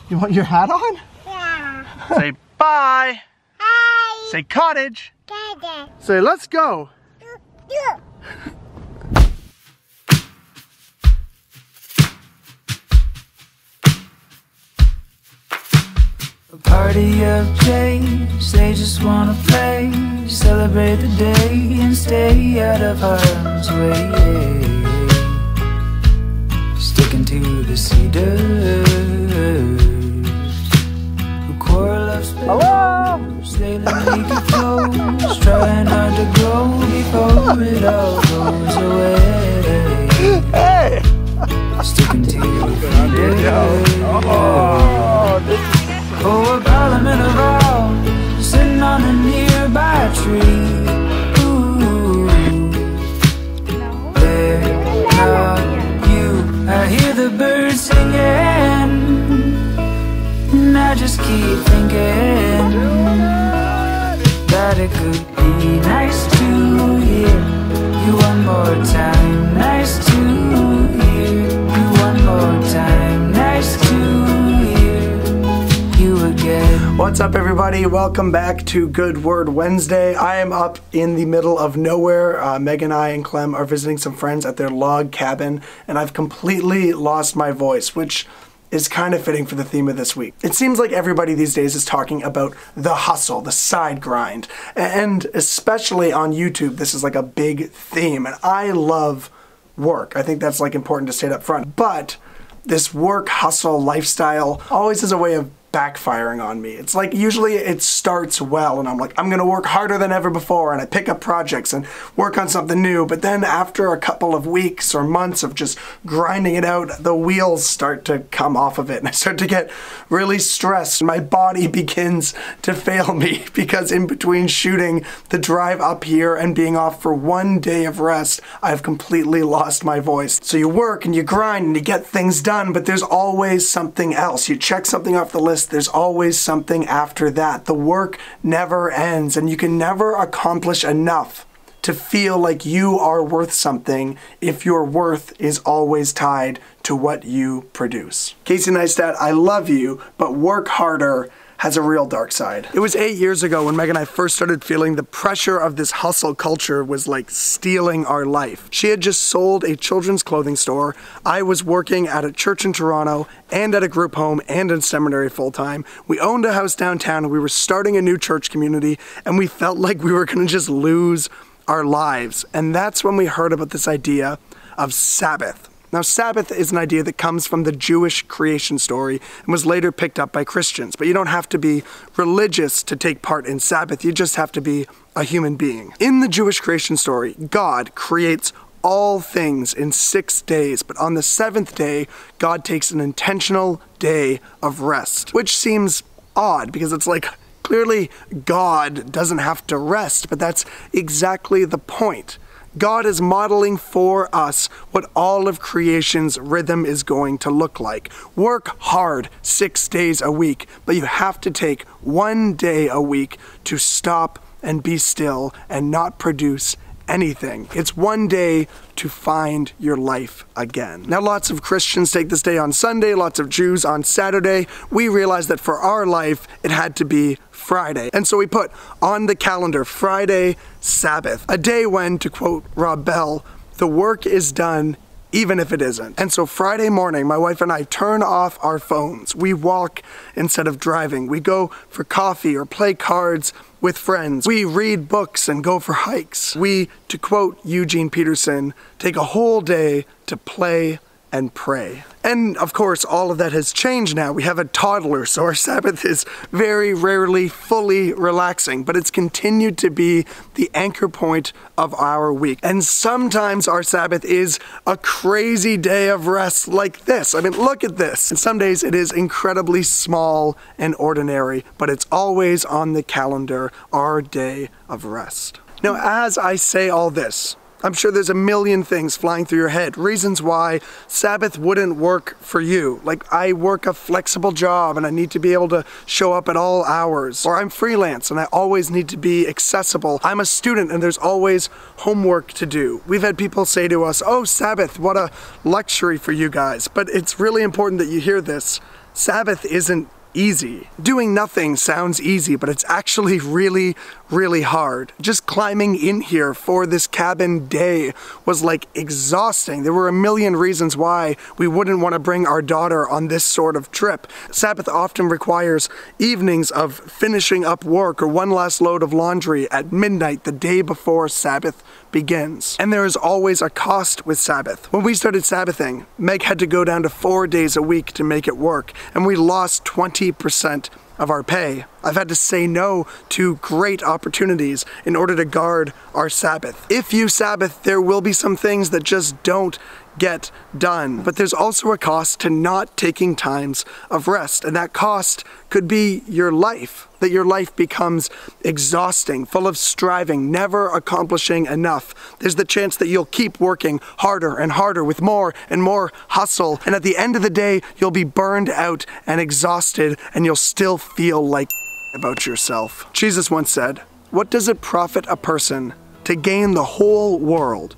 You want your hat on? Yeah. Say bye. Hi. Say cottage. Dada. Say let's go. A party of J's, they just wanna play, celebrate the day and stay out of harm's way. Sticking to the cedars, a quarrel of spells, sailing naked flows, trying hard to grow before it all goes away. Hey! Sticking to the cedars. Oh, a parliament of all, sitting on a nearby tree. Ooh, there, now you, I hear the birds singing, and I just keep thinking that it could be nice to hear you one more time. Nice to hear you one more time. Nice to What's up, everybody? Welcome back to Good Word Wednesday. I am up in the middle of nowhere. Meg and I and Clem are visiting some friends at their log cabin, and I've completely lost my voice, which is kind of fitting for the theme of this week. It seems like everybody these days is talking about the hustle, the side grind, and especially on YouTube, this is like a big theme, and I love work. I think that's like important to state up front, but this work hustle lifestyle always has a way of backfiring on me. It's like usually it starts well and I'm like, I'm gonna work harder than ever before, and I pick up projects and work on something new, but then after a couple of weeks or months of just grinding it out, the wheels start to come off of it and I start to get really stressed. My body begins to fail me because in between shooting the drive up here and being off for one day of rest, I've completely lost my voice. So you work and you grind and you get things done, but there's always something else. You check something off the list, there's always something after that. The work never ends, and you can never accomplish enough to feel like you are worth something if your worth is always tied to what you produce. Casey Neistat, I love you, but work harder has a real dark side. It was 8 years ago when Meg and I first started feeling the pressure of this hustle culture was like stealing our life. She had just sold a children's clothing store. I was working at a church in Toronto and at a group home and in seminary full-time. We owned a house downtown and we were starting a new church community, and we felt like we were gonna just lose our lives. And that's when we heard about this idea of Sabbath. Now, Sabbath is an idea that comes from the Jewish creation story and was later picked up by Christians. But you don't have to be religious to take part in Sabbath. You just have to be a human being. In the Jewish creation story, God creates all things in 6 days, but on the 7th day, God takes an intentional day of rest, which seems odd because it's like, clearly God doesn't have to rest, but that's exactly the point. God is modeling for us what all of creation's rhythm is going to look like. Work hard 6 days a week, but you have to take 1 day a week to stop and be still and not produce anything. It's 1 day to find your life again. Now, lots of Christians take this day on Sunday, lots of Jews on Saturday. We realized that for our life, it had to be Friday. And so we put on the calendar Friday, Sabbath, a day when, to quote Rob Bell, the work is done even if it isn't. And so Friday morning, my wife and I turn off our phones. We walk instead of driving. We go for coffee or play cards with friends. We read books and go for hikes. We, to quote Eugene Peterson, take a whole day to play and pray. And of course, all of that has changed now. We have a toddler, so our Sabbath is very rarely fully relaxing, but it's continued to be the anchor point of our week. And sometimes our Sabbath is a crazy day of rest like this. I mean, look at this. And some days it is incredibly small and ordinary, but it's always on the calendar, our day of rest. Now, as I say all this, I'm sure there's a million things flying through your head, reasons why Sabbath wouldn't work for you. Like, I work a flexible job and I need to be able to show up at all hours. Or I'm freelance and I always need to be accessible. I'm a student and there's always homework to do. We've had people say to us, oh, Sabbath, what a luxury for you guys. But it's really important that you hear this. Sabbath isn't easy. Doing nothing sounds easy, but it's actually really, really hard. Just climbing in here for this cabin day was like exhausting. There were a million reasons why we wouldn't want to bring our daughter on this sort of trip. Sabbath often requires evenings of finishing up work or one last load of laundry at midnight the day before Sabbath begins. And there is always a cost with Sabbath. When we started Sabbathing, Meg had to go down to 4 days a week to make it work, and we lost 20% of our pay. I've had to say no to great opportunities in order to guard our Sabbath. If you Sabbath, there will be some things that just don't get done. But there's also a cost to not taking times of rest, and that cost could be your life. That your life becomes exhausting, full of striving, never accomplishing enough. There's the chance that you'll keep working harder and harder with more and more hustle, and at the end of the day, you'll be burned out and exhausted, and you'll still feel like about yourself. Jesus once said, "What does it profit a person to gain the whole world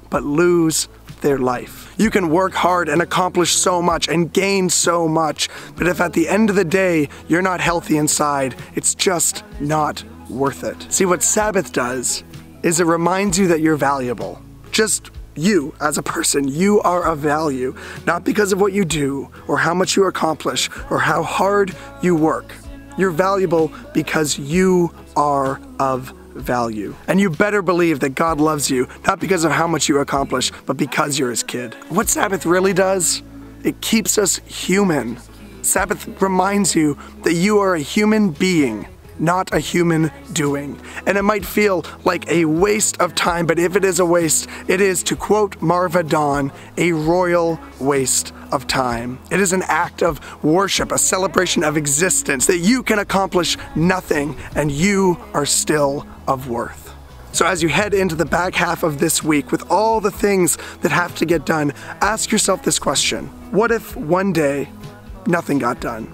but lose their life?" You can work hard and accomplish so much and gain so much, but if at the end of the day you're not healthy inside, it's just not worth it. See, what Sabbath does is it reminds you that you're valuable. Just you as a person, you are of value, not because of what you do or how much you accomplish or how hard you work. You're valuable because you are of value. And you better believe that God loves you, not because of how much you accomplish, but because you're his kid. What Sabbath really does, it keeps us human. Sabbath reminds you that you are a human being, not a human doing. And it might feel like a waste of time, but if it is a waste, it is, to quote Marva, a royal waste of time. It is an act of worship, a celebration of existence, that you can accomplish nothing and you are still of worth. So as you head into the back half of this week with all the things that have to get done, ask yourself this question: what if one day nothing got done?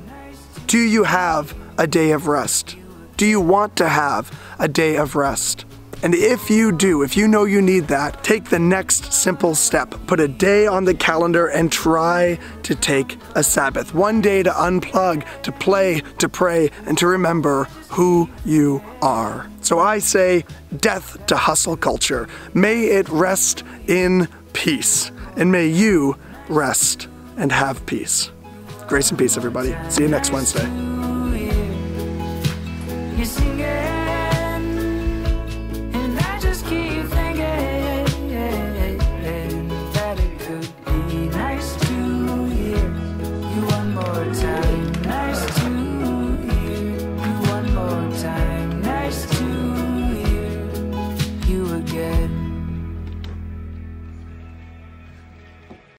Do you have a day of rest? Do you want to have a day of rest? And if you do, if you know you need that, take the next simple step. Put a day on the calendar and try to take a Sabbath. One day to unplug, to play, to pray, and to remember who you are. So I say, death to hustle culture. May it rest in peace. And may you rest and have peace. Grace and peace, everybody. See you next Wednesday. You're singing, and I just keep thinking that it could be nice to hear you one more time.